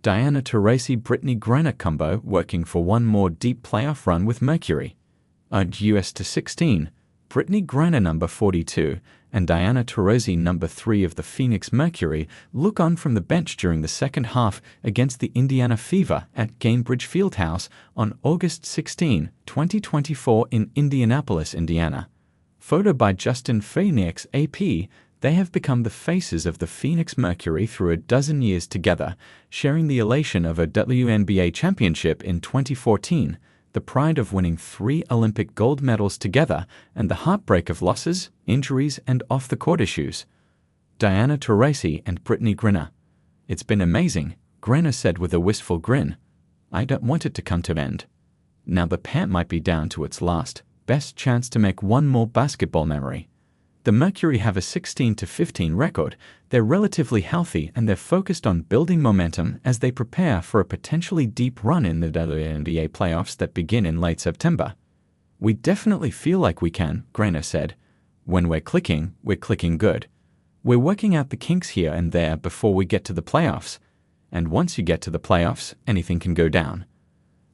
Taurasi Brittney Griner combo working for one more deep playoff run with Mercury. Earned US to 16, Brittney Griner number 42 and Taurasi number 3 of the Phoenix Mercury look on from the bench during the second half against the Indiana Fever at Gainbridge Fieldhouse on August 16, 2024 in Indianapolis, Indiana. Photo by Justin Phoenix AP. They have become the faces of the Phoenix Mercury through a dozen years together, sharing the elation of a WNBA championship in 2014, the pride of winning 3 Olympic gold medals together, and the heartbreak of losses, injuries, and off-the-court issues. Taurasi and Brittney Griner. "It's been amazing," Griner said with a wistful grin. "I don't want it to come to an end. Now the pair might be down to its last, best chance to make one more basketball memory. The Mercury have a 16-15 record, they're relatively healthy and they're focused on building momentum as they prepare for a potentially deep run in the WNBA playoffs that begin in late September. We definitely feel like we can," Griner said. "When we're clicking good. We're working out the kinks here and there before we get to the playoffs. And once you get to the playoffs, anything can go down."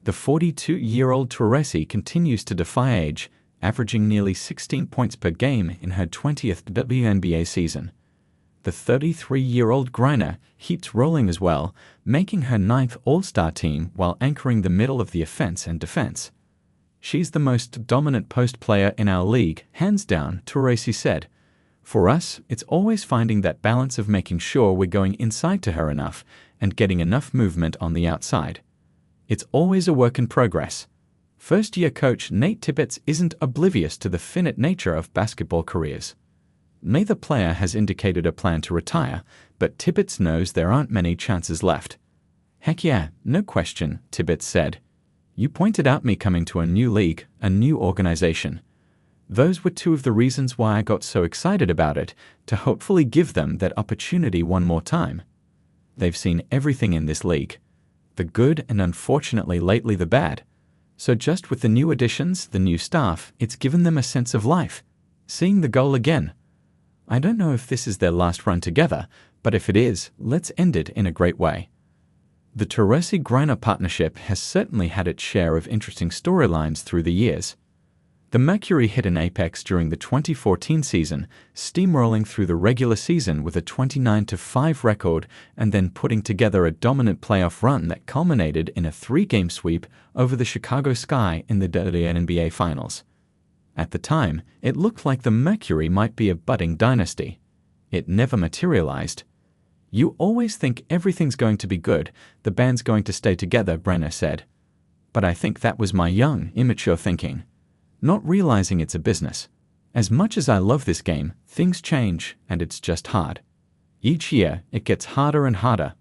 The 42-year-old Taurasi continues to defy age, averaging nearly 16 points per game in her 20th WNBA season. The 33-year-old Griner keeps rolling as well, making her 9th All-Star team while anchoring the middle of the offense and defense. "She's the most dominant post player in our league, hands down," Taurasi said. "For us, it's always finding that balance of making sure we're going inside to her enough and getting enough movement on the outside. It's always a work in progress." First-year coach Nate Tibbetts isn't oblivious to the finite nature of basketball careers. Neither player has indicated a plan to retire, but Tibbetts knows there aren't many chances left. "Heck yeah, no question," Tibbetts said. "You pointed out me coming to a new league, a new organization. Those were 2 of the reasons why I got so excited about it, to hopefully give them that opportunity one more time. They've seen everything in this league. The good and unfortunately lately the bad. So just with the new additions, the new staff, it's given them a sense of life, seeing the goal again. I don't know if this is their last run together, but if it is, let's end it in a great way." The Taurasi-Griner partnership has certainly had its share of interesting storylines through the years. The Mercury hit an apex during the 2014 season, steamrolling through the regular season with a 29-5 record and then putting together a dominant playoff run that culminated in a 3-game sweep over the Chicago Sky in the WNBA Finals. At the time, it looked like the Mercury might be a budding dynasty. It never materialized. "You always think everything's going to be good, the band's going to stay together," Griner said. "But I think that was my young, immature thinking. Not realizing it's a business. As much as I love this game, things change, and it's just hard. Each year, it gets harder and harder."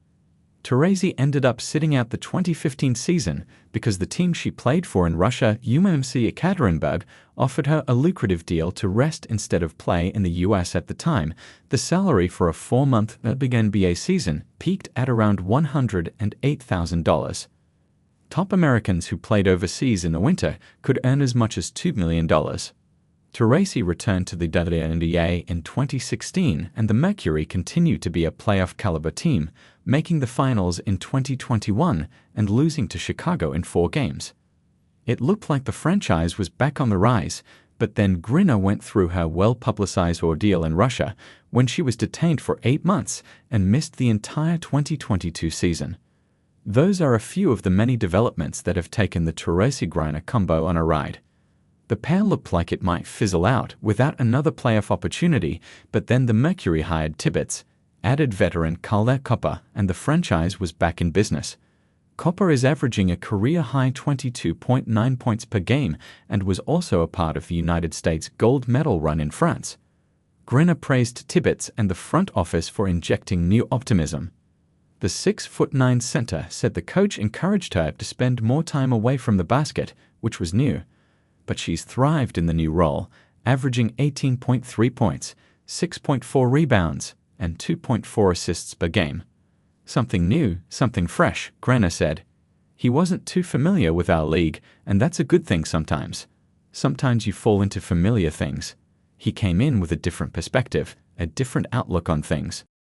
Taurasi ended up sitting out the 2015 season because the team she played for in Russia, UMC Ekaterinburg, offered her a lucrative deal to rest instead of play in the US at the time. The salary for a 4-month WNBA season peaked at around $108,000. Top Americans who played overseas in the winter could earn as much as $2 million. Taurasi returned to the WNBA in 2016, and the Mercury continued to be a playoff-caliber team, making the finals in 2021 and losing to Chicago in 4 games. It looked like the franchise was back on the rise, but then Griner went through her well-publicized ordeal in Russia when she was detained for 8 months and missed the entire 2022 season. Those are a few of the many developments that have taken the Taurasi-Griner combo on a ride. The pair looked like it might fizzle out without another playoff opportunity, but then the Mercury hired Tibbetts, added veteran Kyle Copper, and the franchise was back in business. Copper is averaging a career-high 22.9 points per game and was also a part of the United States gold medal run in France. Griner praised Tibbetts and the front office for injecting new optimism. The 6'9" center said the coach encouraged her to spend more time away from the basket, which was new. But she's thrived in the new role, averaging 18.3 points, 6.4 rebounds, and 2.4 assists per game. "Something new, something fresh," Griner said. "He wasn't too familiar with our league, and that's a good thing sometimes. Sometimes you fall into familiar things. He came in with a different perspective, a different outlook on things.